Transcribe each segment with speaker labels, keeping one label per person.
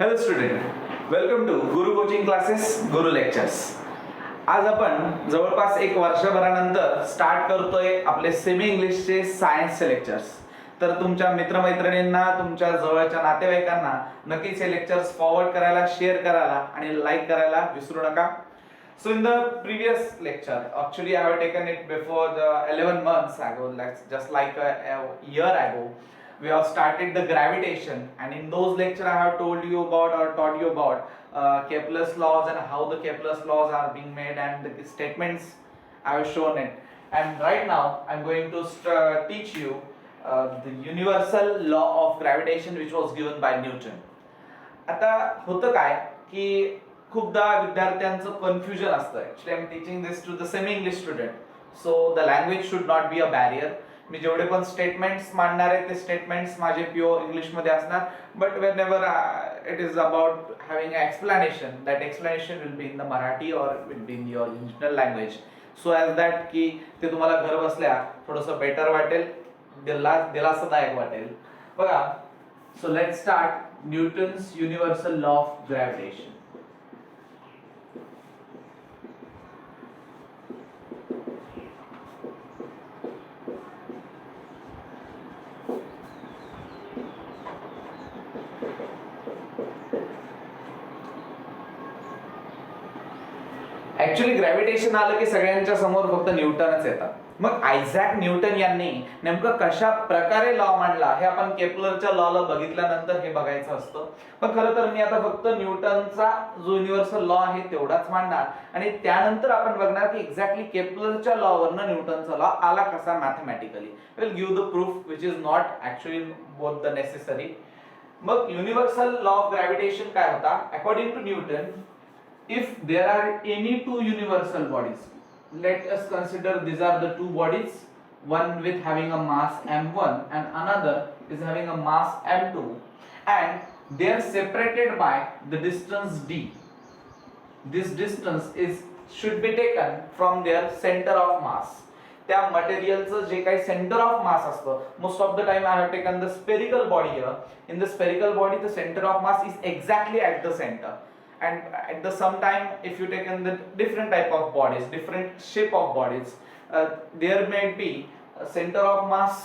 Speaker 1: Hello student, welcome to Guru coaching classes Guru lectures. आज आपण जवळपास एक वर्षभरानंतर स्टार्ट करतोय आपले सेमी इंग्लिशचे सायन्सचे लेक्चर्स. तर तुमच्या मित्रमैत्रिणींना, तुमच्या जवळच्या नातेवाईकांना नक्कीच हे लेक्चर्स फॉरवर्ड करायला, शेअर करायला आणि लाईक करायला विसरू नका. So in the previous lecture, actually I have taken it before the 11 months ago, just like a year ago. We have started the gravitation, and in those lecture I have told you about or taught you about Kepler's laws and how the Kepler's laws are being made and the statements I have shown it. And right now I'm going to teach you the universal law of gravitation which was given by Newton. आता होतं काय की खूपदा विद्यार्थ्यांचं confusion असतं. Actually I am teaching this to the semi English student, so the language should not be a barrier. मी जेवढे पण स्टेटमेंट्स मांडणार आहे ते स्टेटमेंट्स माझे प्युअर इंग्लिशमध्ये असणार, but whenever it is about having a explanation, that explanation will be in the Marathi or will be in your original language, so as that की ते तुम्हाला घर बसल्या थोडंसं बेटर वाटेल, दिलासादायक वाटेल. बघा, so let start Newton's universal law of gravitation. Actually gravitation आलं की सगळ्यांच्या समोर फक्त न्यूटनच येतात. मग आयझॅक न्यूटन यांनी नेमकं कशा प्रकारे लॉ मांडला हे आपण केपलरच्या लॉला बघितल्यानंतर हे बघायचं असतं. पण खरं तर मी आता फक्त न्यूटनचा जो युनिव्हर्सल लॉ आहे तेवढाच मांडणार आणि त्यानंतर आपण बघणार की एक्झॅक्टली केपलरच्या लॉवरनं न्यूटनचा लॉ आला कसा mathematically. Will give the proof which is not actually both the necessary. मग युनिव्हर्सल लॉ ऑफ ग्रॅव्हिटेशन काय होता? According to Newton, if there are any two universal bodies, let us consider these are the two bodies, one with having a mass m1 and another is having a mass m2, and they are separated by the distance d. This distance should be taken from their center of mass. त्या मटेरियलचं जे काही centre of mass असतं, most of the time I have taken the spherical body here. In the spherical body the centre of mass is exactly at the centre. And at the some time, if you take in the different type of bodies, different shape of bodies, there may be a center of mass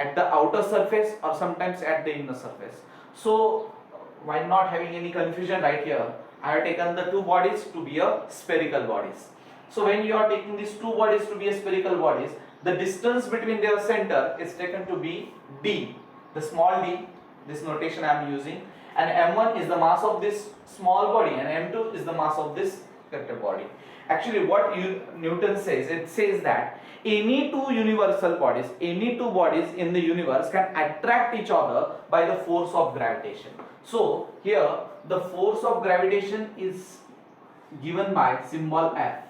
Speaker 1: at the outer surface or sometimes at the inner surface. So while not having any confusion right here, I have taken the two bodies to be a spherical bodies. So when you are taking these two bodies to be a spherical bodies, the distance between their center is taken to be d, the small d, this notation I am using, and m1 is the mass of this small body and m2 is the mass of this vector body. Actually what Newton says, it says that any two universal bodies, any two bodies in the universe can attract each other by the force of gravitation. So here the force of gravitation is given by symbol F,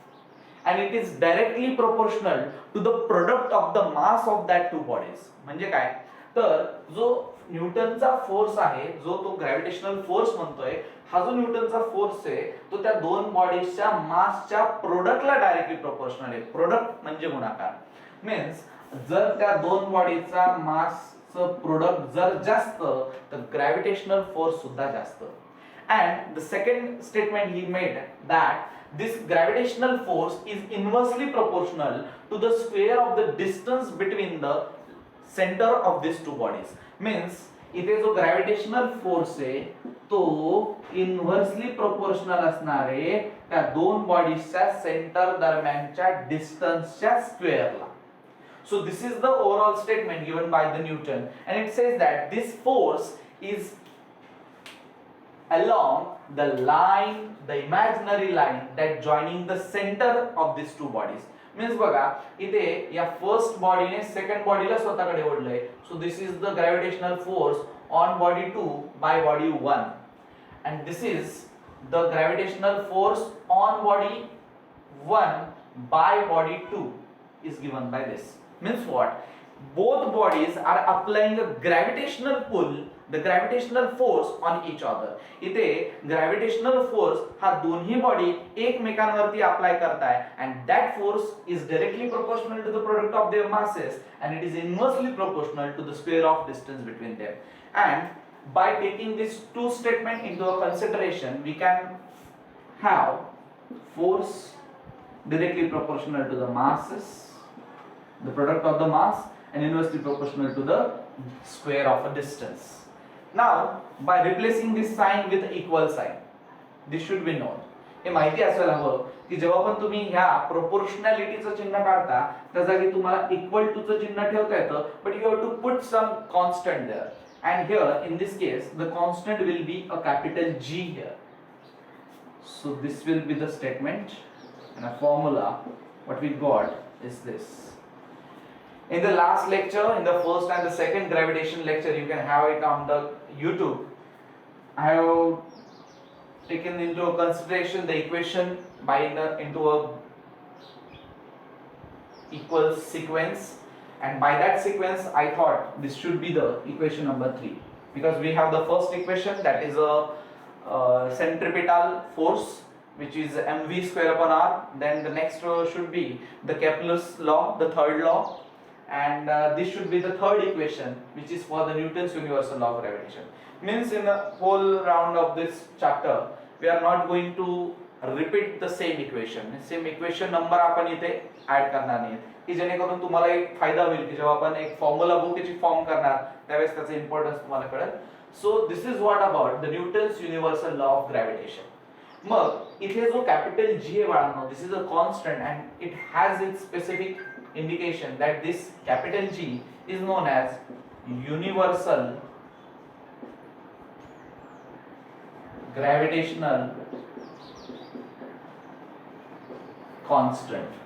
Speaker 1: and it is directly proportional to the product of the mass of that two bodies. म्हणजे काय तर जो न्यूटनचा force आहे, जो तो gravitational force म्हणतोय, हा जो न्यूटनचा फोर्स आहे तो त्या दोन बॉडीजच्या मासच्या प्रोडक्टला डायरेक्टली प्रोपोर्शनल आहे. प्रोडक्ट म्हणजे गुणाकार. मीन्स जर त्या दोन बॉडीचा मासचं प्रोडक्ट जर जास्त तर ग्रॅव्हिटेशनल फोर्स सुद्धा जास्त. And the second statement he made that this gravitational force is inversely proportional to the square of the distance between the center of these two bodies. Means इथे जो ग्रॅव्हिटेशनल फोर्स आहे तो inversely proportional असणार आहे त्या दोन बॉडीजच्या centre दरम्यानच्या डिस्टन्सच्या स्क्वेअरला. So this is the overall statement given by the Newton, and it says that this force is along the line, the imaginary line that joining the center of these two bodies. Means बघा इथे या first बॉडीने second बॉडीला स्वतःकडे ओढलंय. So this is the gravitational force on body 2 by body 1, and this is the gravitational force on body 1 by body 2 is given by this. Means what? Both bodies are applying a gravitational pull, the gravitational force on each other. इथे gravitational force हा दोन्ही body एकमेकांवरती apply करताय, and that force is directly proportional to the product of their masses, and it is inversely proportional to the square of distance between them. And by taking these two statements into a consideration, we can have force directly proportional to the masses, the product of the mass, and inversely proportional to the square of a distance. Now by replacing this sign with equal sign, this should be known. हे माहिती असायला हवं की जेव्हा पण तुम्ही ह्या प्रोपोर्शनॅलिटीचं चिन्ह काढता त्या जागी तुम्हाला इक्वल टू चं चिन्ह ठेवता येतं, but you have to put some constant there, and here in this case the constant will be a capital G here. So this will be the statement, and a formula what we got is this. In the last lecture, in the first and the second gravitation lecture, you can have it on the YouTube, I have taken into consideration the equation by into a equal sequence, and by that sequence I thought this should be the equation number 3, because we have the first equation, that is a centripetal force which is mv square upon r. Then the next should be the Kepler's law, the third law, and this should be the third equation which is for the Newton's universal law of gravitation. Means in the whole round of this chapter we are not going to repeat the same equation number आपण इथे add करणार नाही, की जेणेकरून तुम्हाला एक फायदा होईल की जेव्हा आपण एक फॉर्म्युला बुक याची फॉर्म करणार त्यावेळेस त्याचा इम्पॉर्टन्स तुम्हाला कळेल. So this is what about the Newton's universal law of gravitation. मग इथे जो कॅपिटल जी आहे बाळांनो, this is a constant and it has its specific indication that this capital G is known as universal gravitational constant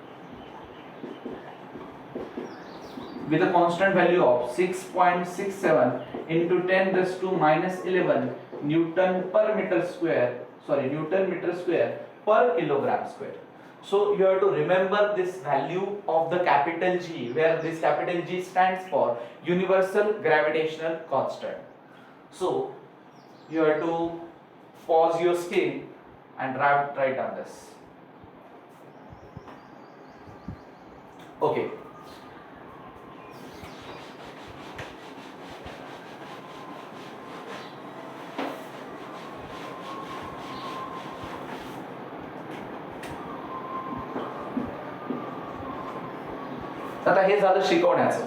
Speaker 1: with a constant value of 6.67 into 10 raised to minus 11 Newton meter square per kilogram square. So you have to remember this value of the capital G, where this capital G stands for universal gravitational constant. So you have to pause your screen and write on this. Okay. आता हे झालं शिकवण्याचं.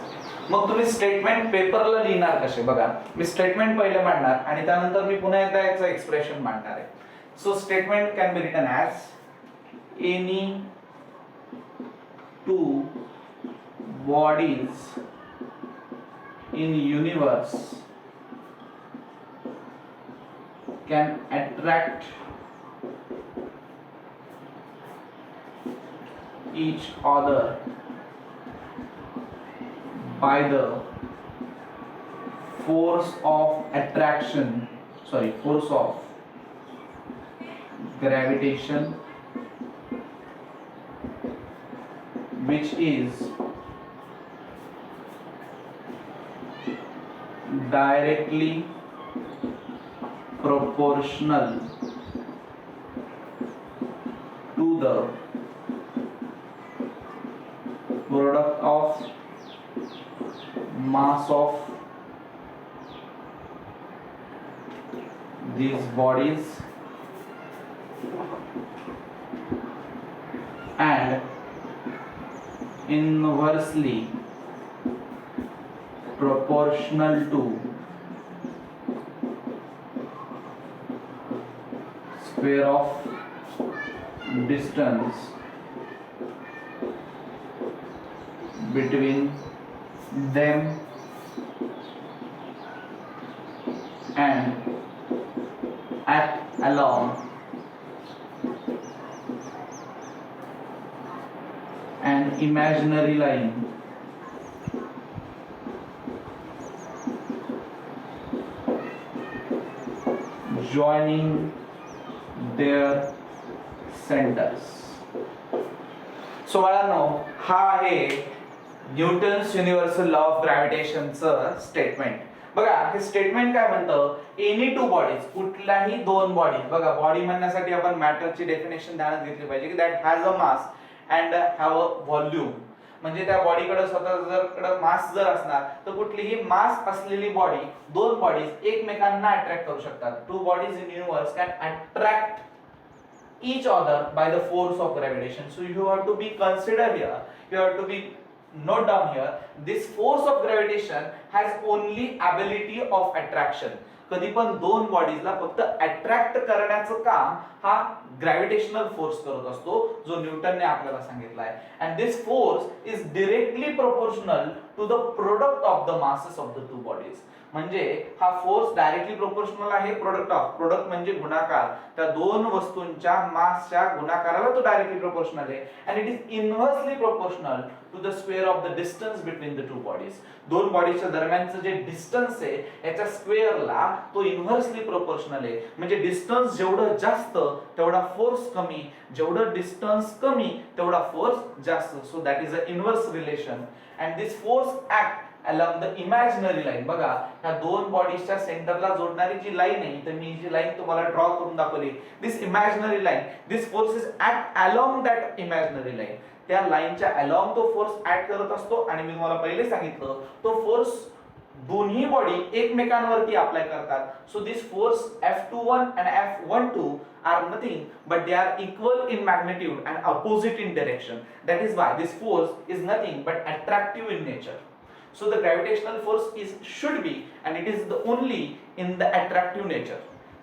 Speaker 1: मग तुम्ही statement पेपरला लिहिणार कसे बघा. मी statement पहिले मांडणार आणि त्यानंतर मी पुन्हा एकदा याचं एक्सप्रेशन मांडणार आहे. So statement can be written as any two bodies in universe can attract each other by the force of gravitation, which is directly proportional to the product of mass of these bodies and inversely proportional to square of distance between them and act along an imaginary line joining their centers. So बाळांनो, हा आहे Newton's universal law of ग्रॅव्हिटेशनचं statement. बघा हे statement काय म्हणतं, any two bodies, कुठल्याही दोन बॉडी. बघा बॉडी म्हणण्यासाठी आपण मॅटरची डेफिनेशन ध्यानात घेतली पाहिजे की that has a mass and have a volume. म्हणजे त्या बॉडीकडे स्वतः मास जर असणार तर कुठलीही मास असलेली बॉडी, दोन बॉडीज एकमेकांना अट्रॅक्ट करू शकतात. To bodies in universe can attract each other by the force of gravitation. So you have to be consider here, you have to be note down here, this force of gravitation has only ability of attraction. कधी पण दोन बॉडीजला फक्त attract करण्याचं काम हा gravitational force करत असतो, जो न्यूटनने आपल्याला सांगितला आहे. And this force is directly proportional to the product of the masses of the two bodies. म्हणजे हा फोर्स डायरेक्टली प्रोपोर्शनल आहे प्रोडक्ट म्हणजे गुणाकार, त्या दोन वस्तूंच्या मासच्या गुणाकाराला तो डायरेक्टली प्रोपोर्शनल आहे. And it is inversely proportional to the square of the distance between the two bodies. दोन बॉडीजच्या दरम्यानचं जे डिस्टन्स आहे याच्या स्क्वेअरला तो इनव्हर्सली प्रोपोर्शनल आहे. म्हणजे डिस्टन्स जेवढं जास्त तेवढा फोर्स कमी, जेवढं डिस्टन्स कमी तेवढा फोर्स जास्त. सो that is a inverse relation. And this force act along the imaginary line. बघा ह्या दोन बॉडीजच्या सेंटरला जोडणारी जी लाईन आहे, तर मी जी लाईन तुम्हाला ड्रॉ करून दाखवली, this imaginary line, this forces act along that imaginary line. त्या लाईनच्या along तो फोर्स ऍक्ट करत असतो. आणि मी तुम्हाला पहिले सांगितलं तो फोर्स दोन्ही बॉडी एकमेकांवरती अप्लाय करतात. So this force F21 and F12 are nothing but they are equal in magnitude and opposite in direction. That is why this force is nothing but attractive in nature. So the gravitational force should be and it is the only in the attractive nature.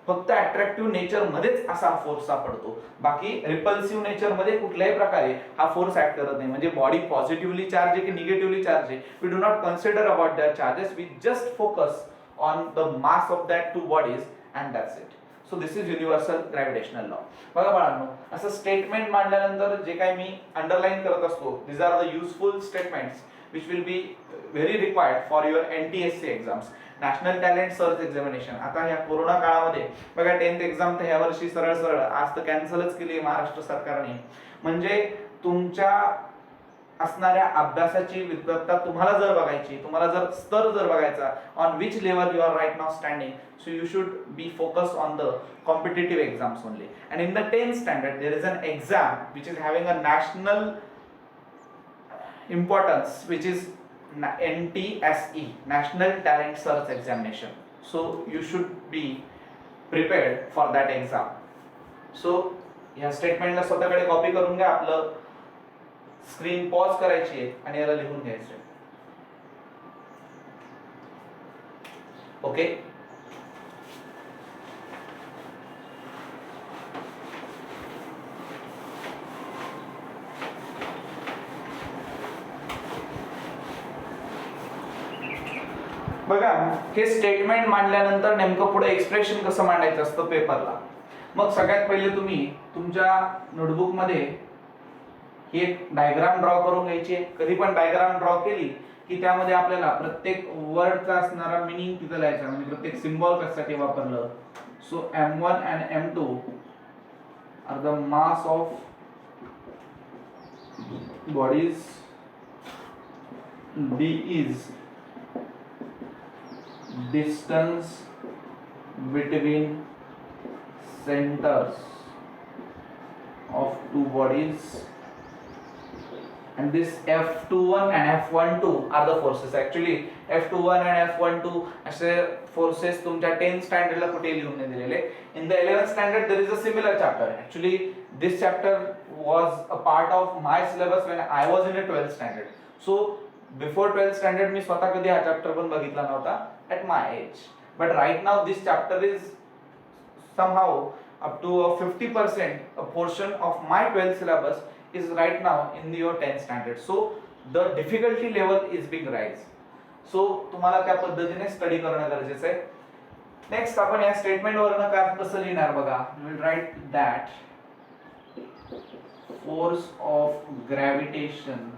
Speaker 1: फक्त attractive nature मध्येच असा force सापडतो. बाकी repulsive nature मध्ये कुठल्याही प्रकारे हा force act करत नाही. म्हणजे बॉडी पॉझिटिव्हली चार्ज आहे की निगेटिव्हली चार्ज आहे, we do not consider about that charges, we just focus on the mass of that two bodies and that's it. So this is universal gravitational law. बघा बाळांनो, असं statement मांडल्यानंतर जे काही मी underline करत असतो, these are the useful statements which will be very required for your NTSC exams, national talent search examination. आता ह्या corona काळामध्ये बघा 10th एक्झाम तर ह्या वर्षी सरळ आज तर कॅन्सलच केली आहे महाराष्ट्र सरकारने. म्हणजे तुमच्या असणाऱ्या अभ्यासाची विद्वत्ता तुम्हाला जर बघायची, तुम्हाला जर स्तर जर बघायचा, on which level you are right now standing, so you should be focus on the competitive exams only. And in the 10th standard there is an exam which is having a national importance, which is NTSE, National Talent Search Examination. So you should be prepared for that exam. So या स्टेटमेंटला स्वतःकडे copy करून घ्या, आपलं screen pause करायची आहे आणि याला लिहून घ्यायचं आहे. ओके, बघा हे स्टेटमेंट मांडल्यानंतर नेमकं पुढे एक्सप्रेशन कसं मांडायचं असतं पेपरला. मग सगळ्यात पहिले तुम्ही तुमच्या नोटबुक मध्ये ही एक डायग्राम ड्रॉ करून घ्यायची आहे. कधी पण डायग्राम ड्रॉ केली की त्यामध्ये आपल्याला प्रत्येक वर्डचा असणारा मिनिंग तिथं लिहायचा, म्हणजे प्रत्येक सिम्बॉल कशासाठी वापरलं. So M1 and M2 are the mass of bodies, D is distance between centers of two bodies, and this F21 and F12 are the forces. Actually F21 and F12 असे forces तुमच्या 10th स्टँडर्डला कुठे लिहून नाही दिलेले. In the 11th standard there is a similar chapter. Actually this chapter was a part of my syllabus when I was in the 12th standard. So before 12th standard मी स्वतः कधी हा chapter पण बघितला नव्हता at my age, but right now this chapter is somehow up to a 50% a portion of my 12th syllabus is right now in your 10th standard. So the difficulty level is being rise. So तुम्हाला त्या पद्धतीने study करणं गरजेचं आहे. Next आपण या statement वरनं काय कसं लिहिणार बघा. we will write that force of gravitation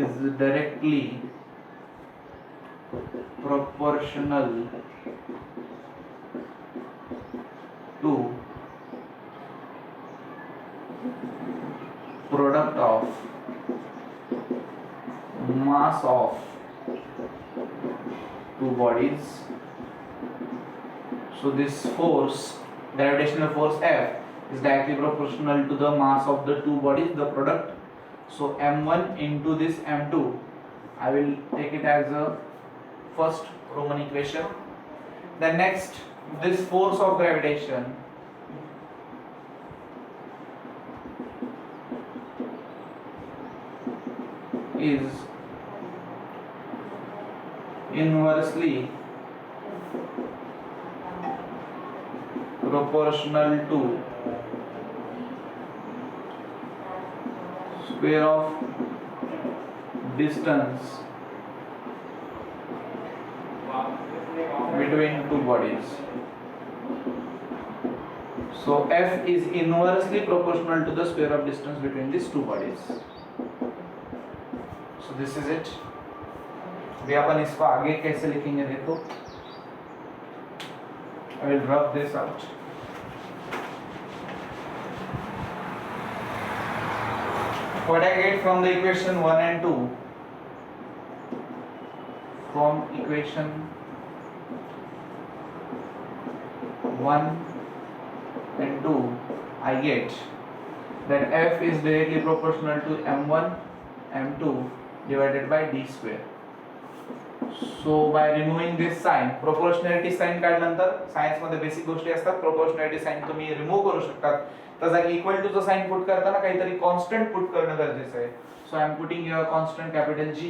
Speaker 1: is directly proportional to product of mass of two bodies. So this force, gravitational force F, is directly proportional to the mass of the two bodies, the product. So m1 into this m2, I will take it as a first Roman equation. Then next, this force of gravitation is inversely proportional to square of distance between two bodies. So F is inversely proportional to the square of distance between these two bodies. So this is it. अभी अपन इसको आगे कैसे लिखेंगे देखो. I will rub this out. What I get from the equation 1 and 2, from equation 1 and 2, I get that F is directly proportional to m1 m2 divided by d square. So by removing this sign, proportionality sign काढल्यानंतर science मध्ये basic गोष्टी असतात, proportionality sign तुम्ही remove करू शकता. तर जागी equal to चा साइन पुट करताना काहीतरी कॉन्स्टंट पुट करणं गरजेचं आहे. So I am putting here constant capital G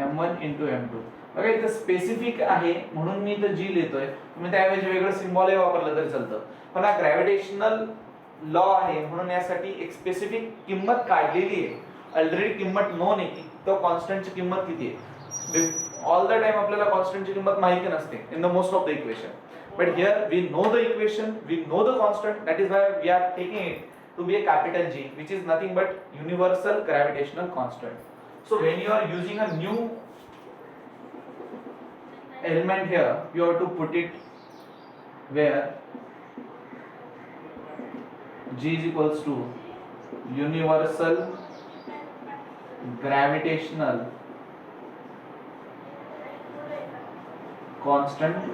Speaker 1: m1 into m2. बघा इथं स्पेसिफिक आहे म्हणून मी इथं G लिहितोय. तुम्ही त्याऐवजी वेगळं सिम्बॉल वापरलं तरी चालतं. पण हा ग्रॅव्हिटेशनल लॉ आहे म्हणून यासाठी एक स्पेसिफिक किंमत काढलेली आहे. ऑलरेडी किंमत नोन आहे की तो कॉन्स्टंटची किंमत किती आहे. ऑल द टाइम आपल्याला कॉन्स्टंटची किंमत माहिती नसते in the most of the equation. But here we know the equation, we know the constant. That is why we are taking it to be a capital G, which is nothing but universal gravitational constant. So when you are using a new element here, you have to put it where G is equals to universal gravitational constant.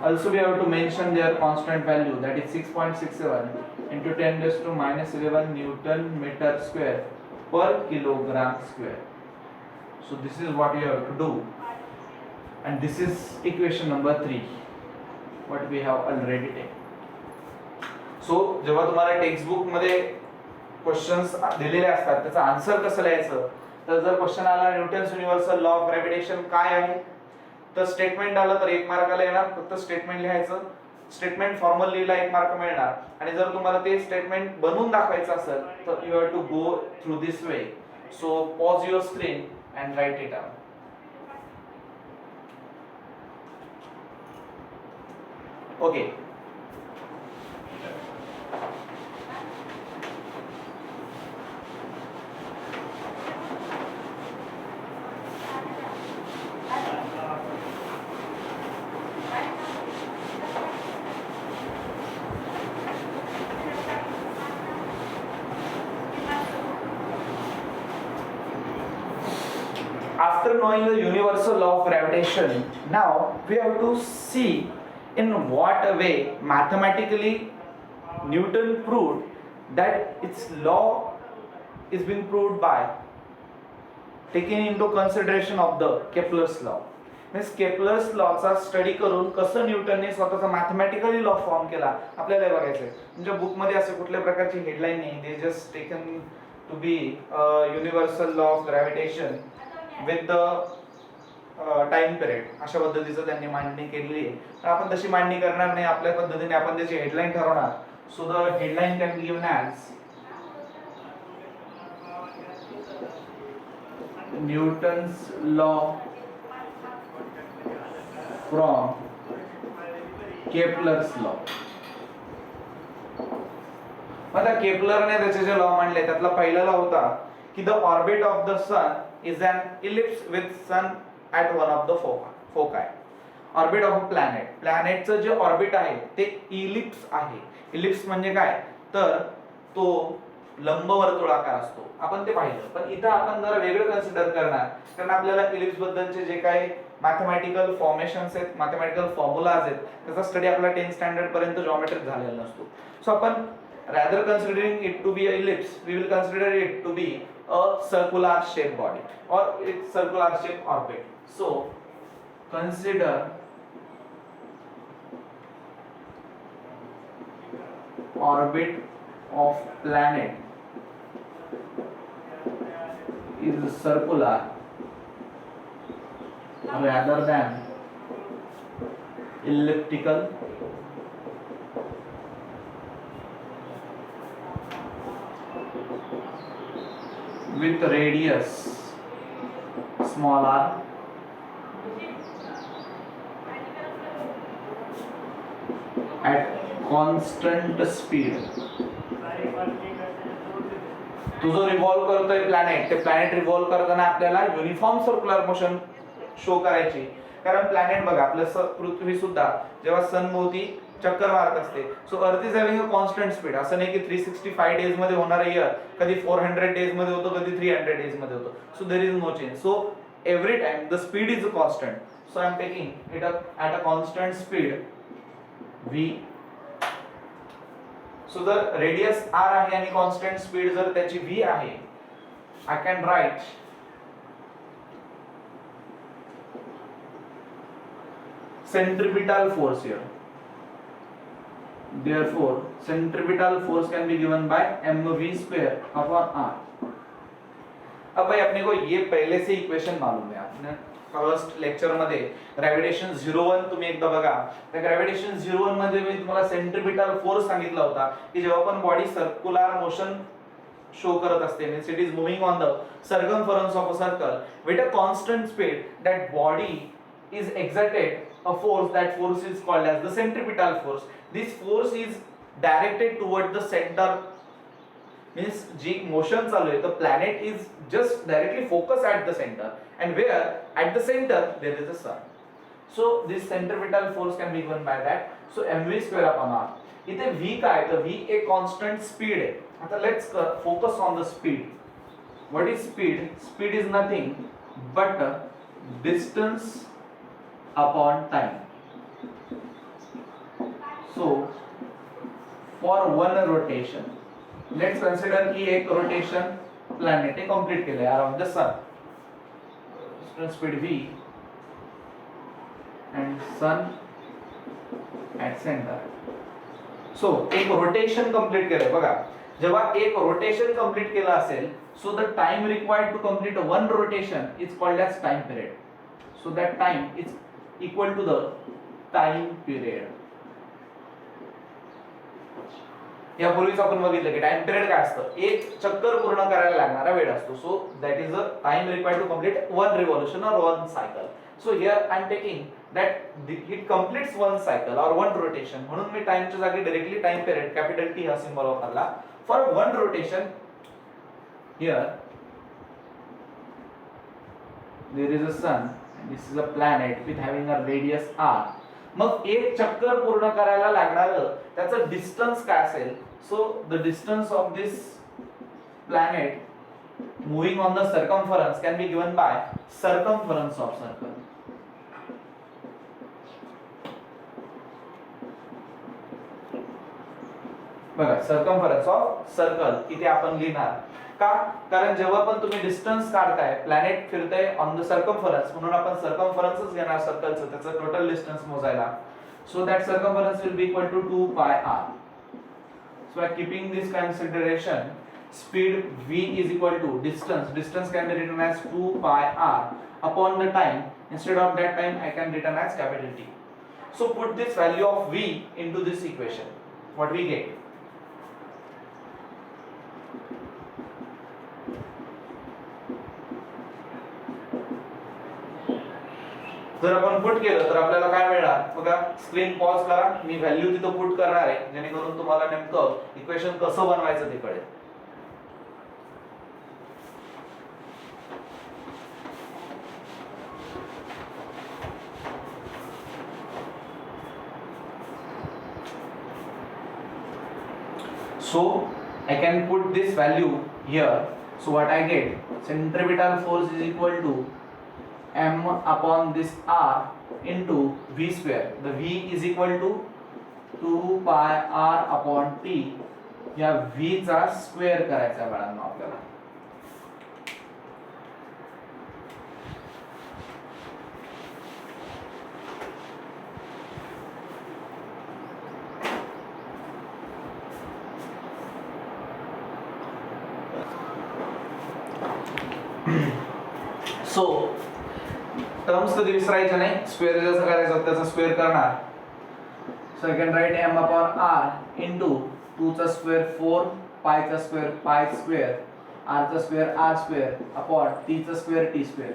Speaker 1: Also we have to mention their constant value, that is 6.67 into 10 raised to minus 11 Newton meter square per kilogram square. So this is what you have to do, and this is equation number 3 what we have already taken. So जेव्हा तुम्हाला text book मध्ये questions दिलेले असतात त्याचा answer कसं लिहायचं, तर जर क्वेश्चन आला Newton's universal law of gravitation काय आहे तर स्टेटमेंट आलं तर 1 मार्काला येणार. फक्त स्टेटमेंट लिहायचं, स्टेटमेंट फॉर्मल लिहिला 1 मार्क मिळणार. आणि जर तुम्हाला ते स्टेटमेंट बनवून दाखवायचं असेल तर you have to go through this way. So pause your screen and write it down. Okay, after knowing the universal law of gravitation, now we have to see in what way mathematically Newton proved that its law is being proved by taking into consideration of the Kepler's law. Means Kepler's law चा study करून कसं न्यूटनने स्वतःचा mathematically law form केला आपल्याला बघायचं आहे. म्हणजे book मध्ये असे कुठल्या प्रकारची हेडलाईन नाही, they just taken to be universal law of gravitation with the time period अशा पद्धतीचं त्यांनी मांडणी केलेली आहे. तर आपण तशी मांडणी करणार नाही, आपल्या पद्धतीने आपण त्याची हेडलाईन ठरवणार. So the headline can be given as Newton's law from Kepler's law. आता केपलरने त्याचे जे लॉ मांडले त्यातला पहिला लॉ होता की the orbit of the sun is an ellipse with sun at one of the foci. Orbit of a planet, प्लॅनेटचं जे orbit आहे ते इलिप्स आहे. इलिप्स म्हणजे काय तर तो लंबवर्तुळाकार असतो, आपण ते पाहिलं. पण इथं आपण जरा वेगळं कन्सिडर करणार, कारण आपल्याला इलिप्स बद्दलचे जे काही मॅथमॅटिकल फॉर्मेशन्स आहेत, मॅथमॅटिकल फॉर्म्युलाज आहेत, त्याचा स्टडी आपला 10th स्टँडर्ड पर्यंत जॉमेट्रिक झालेला नसतो. सो आपण rather considering it to be a ellipse, we will consider it to be a circular shaped body or its circular shaped orbit. So consider orbit of planet is circular rather than elliptical with radius small r at constant speed. तो जो revolve करतोय planet, ते planet revolve करताना आपल्याला uniform circular motion show करायची. कारण planet बघा, आपलं पृथ्वी सुद्धा जेव्हा सन भोवती चक्कर मारत असते, so Earth is having a constant speed. असं नाही की 365 डेज मध्ये होणारा इयर कधी 400 डेज मध्ये होतो, कधी 300 डेज मध्ये होतो. So there is no change. So every time the speed is a constant. So I am taking it up at a constant speed v. सो जर रेडियस r आहे आणि कॉन्स्टंट स्पीड जर त्याची v आहे, आय can right centripetal force here. Therefore centripetal force can be given by mv square upon r. अब भाई अपने को ये पहले से इक्वेशन मालूम है. आपने फर्स्ट लेक्चर मध्ये ग्रॅव्हिटेशन 01 तुम्ही एकदा बघा. त्या ग्रॅव्हिटेशन 01 मध्ये मी तुम्हाला सेंट्रिपिटल फोर्स सांगितला होता की जेव्हा पण बॉडी सर्क्युलर मोशन शो करत असते, means it is moving on the circumference of a circle with a constant speed, that body is exerted a force. That force is called as the centripetal force. This force is directed toward the center, means जी motion चालू आहे, the planet is just directly focused at the center, and where at the center there is a sun. So this centripetal force can be given by that. So mv square upon r. इथे v काय, तर v एक constant speed आहे. आता let's focus on the speed. What is speed? Speed is nothing but distance upon time. So for one rotation, let's consider कि एक rotation planet ने complete केले around the sun. Distance speed v and sun at center. So एक rotation complete केले बघा. जेव्हा एक rotation complete केला असेल, so the time required to complete one rotation is called as time period. So that time is equal to the time period. यापूर्वीच आपण बघितलं की टाइम पिरियड काय असतं, एक चक्कर पूर्ण करायला लागणारा वेळ असतो. So that is a time required to complete one revolution और one cycle. So here I am taking that it completes one cycle और वन रोटेशन. म्हणून मी टाइमच्या जागी directly time period capital T हा सिंबल वापरला. For one rotation here there is a sun, this is a planet with having a radius r. मग एक चक्कर पूर्ण करायला लागणार त्याचं डिस्टन्स काय असेल? So the distance of this planet moving on the circumference can be given by circumference of circle. बघा सर्कमफरन्स ऑफ सर्कल इथे आपण लिहिणार का, कारण जेव्हा पण तुम्ही डिस्टन्स काढताय, प्लॅनेट फिरतय ऑन द सर्कमफरन्स, म्हणून आपण सर्कमफरन्सच घेणार सर्कलचं, त्याचं टोटल डिस्टन्स मोजायला. So that circumference will be equal to 2 pi r. So by keeping this consideration, speed v is equal to distance can be written as 2 pi r upon the time. Instead of that time I can written as capital T. So put this value of v into this equation. What we get? जर आपण put केलं तर आपल्याला काय मिळणार बघा. Screen pause करा, मी value तिथं पुट करणार आहे जेणेकरून तुम्हाला नेमकं इक्वेशन कसं बनवायचं ते कळेल. सो I can put this value here. So what I get, centripetal force is equal to m upon this r into v square. The v is equal to 2 pi r upon t. या v चा square करायचा बाळांनो आपल्याला. सो terms कधी विसरायच्या नाही. Square जसं करायचं त्याचा स्क्वेअर करणार. So I can write m upon r into 2 चा स्क्वेअर 4 पाय चा स्क्वेअर पाय स्क्वेअर r चा square r square upon t चा स्क्वेअर t स्क्वेअर.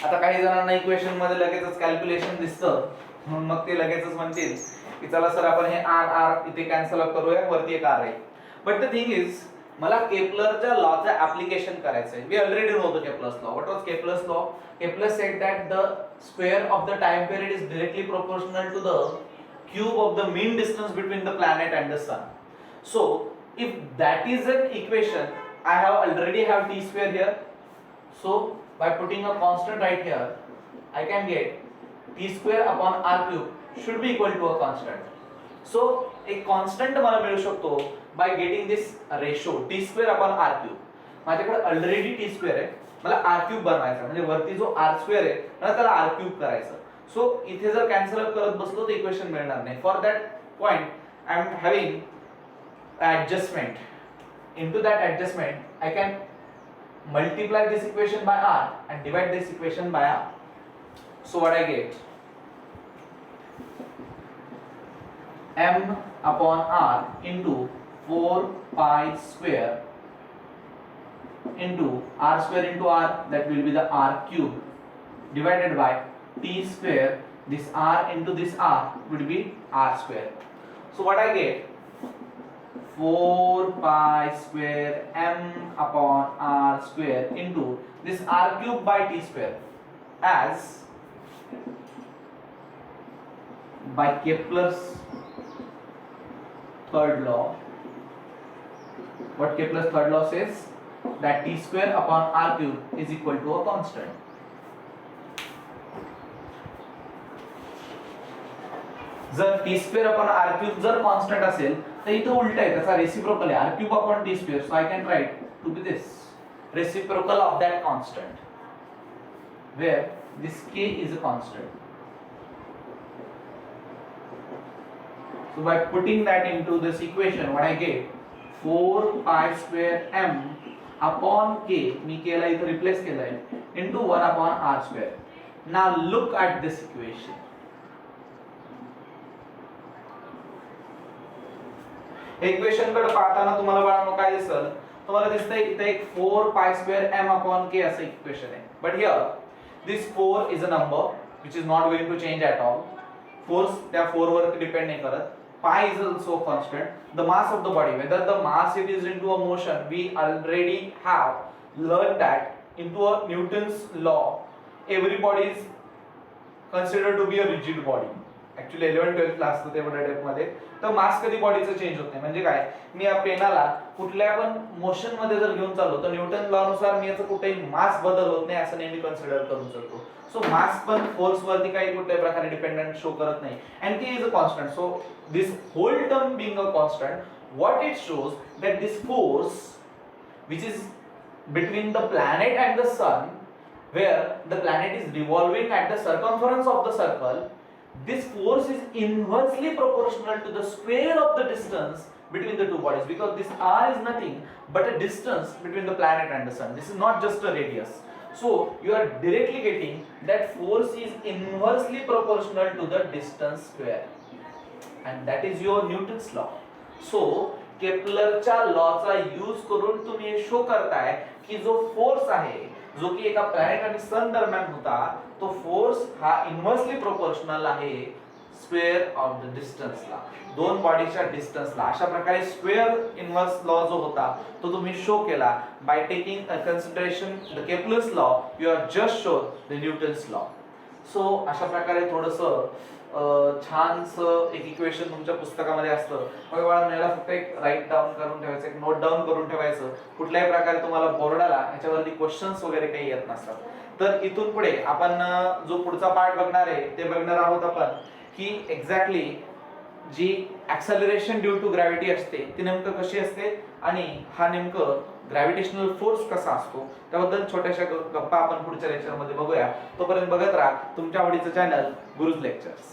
Speaker 1: आता काही जणांना इक्वेशन मध्ये लगेचच कॅल्क्युलेशन दिसतं म्हणून मग ते लगेचच म्हणतील की चला सर आपण हे r r इथे कॅन्सल करूया, वरती एक r आहे. बट द थिंग इज मला केपलरच्या लॉचं ऍप्लिकेशन करायचंय. We already know the Kepler's law. What was Kepler's law? Kepler said that the square of the time period is directly proportional to the cube of the mean distance between the planet and the sun. So if that is an equation, I have already have t square here. So by putting a constant right here, I can get t square upon r cube should be equal to a constant. So a constant मला मिळू शकतो by getting this ratio t square upon r cube. माझ्याकडे already t square आहे, मला r cube बनवायचा म्हणजे वरती जो r square आहे मला त्याला r cube करायचं. सो इथे जर कॅन्सल करत बसलो तर इक्वेशन मिळणार नाही. For that point I am having adjustment. Into that adjustment I can multiply this equation by r and divide this equation by r. So what I get, m upon r into 4 pi square into r square into r, that will be the r cube, divided by t square, this r into this r would be r square. So what I get, 4 pi square m upon r square into this r cube by t square as by Kepler's third law. What Kepler's third law says, that t square upon r cube is equal to a constant. जर t square upon r cube जर constant असेल तर इथे उलट आहे, त्याचा reciprocal आहे r cube upon t square. So I can write to be this reciprocal of that constant where this k is a constant. So by putting that into this equation, what I get, 4 pi square m upon k, me k ला इथे replace केलाय, into 1 upon r square. Now look at this equation. Equation कडे पाहताना तुम्हाला बाळांनो काय दिसेल, तुम्हाला दिसतंय इथे एक 4 pi square m upon k असं इक्वेशन आहे. But here this 4 is a number which is not going to change at all. Force त्या 4 वर डिपेंड नाही करत. pi is also constant. The mass of the body, whether the mass it is into a motion, we already have learned that into a Newton's law every body is considered to be a rigid body. Actually 11-12 class ते एवढ्या Depp मध्ये तर मास कधी बॉडीचं change होत नाही. म्हणजे काय, मी या पेनाला कुठल्या पण मोशन मध्ये जर घेऊन चाललो तर न्यूटन लॉ नुसार मी याचं कुठेही मास बदल होत नाही असं नेहमी कन्सिडर करू शकतो. सो मास पण फोर्स वरती काही कुठल्याही प्रकारे डिपेंडंट शो करत नाही and k is a constant. So this whole term being a constant, what it shows that this force which is between the planet and the sun, where the planet is revolving at the circumference of the circle, this force is inversely proportional to the square of the distance between the two bodies, because this r is nothing but a distance between the planet and the sun. This is not just a radius. So you are directly getting that force is inversely proportional to the distance square, and that is your Newton's law. So केपलरच्या लॉचा use करून तुम्ही हे show करताय की जो force आहे जो की एका प्लॅनेट आणि सन दरम्यान होता, तो फोर्स हा इन्व्हर्सली प्रोपोर्शनल आहे स्क्वेअर ऑफ द डिस्टन्सला, दोन बॉडीच्या डिस्टन्सला. अशा प्रकारे स्क्वेअर इन्व्हर्स लॉ जो होता तो तुम्ही शो केला by taking consideration the Kepler's law. You are just show the Newton's law. So अशा प्रकारे थोडंसं छानसं एक इक्वेशन तुमच्या पुस्तकामध्ये असतं, मग बाळांनो याला फक्त एक राईट डाऊन करून ठेवायचं, एक नोट डाऊन करून ठेवायचं. कुठल्याही प्रकारे तुम्हाला बोर्डाला ह्याच्यावरती क्वेश्चन्स वगैरे काही येत नसतात. तर इथून पुढे आपण जो पुढचा पार्ट बघणार आहे ते बघणार आहोत आपण की एक्झॅक्टली जी ऍक्सेलरेशन ड्यू टू ग्रॅव्हिटी असते ती नेमकं कशी असते आणि हा नेमकं ग्रॅव्हिटेशनल फोर्स कसा असतो त्याबद्दल छोट्याशा गप्पा आपण पुढच्या लेक्चरमध्ये बघूया. तोपर्यंत बघत राहा तुमच्या आवडीचं चॅनल गुरुज लेक्चर्स.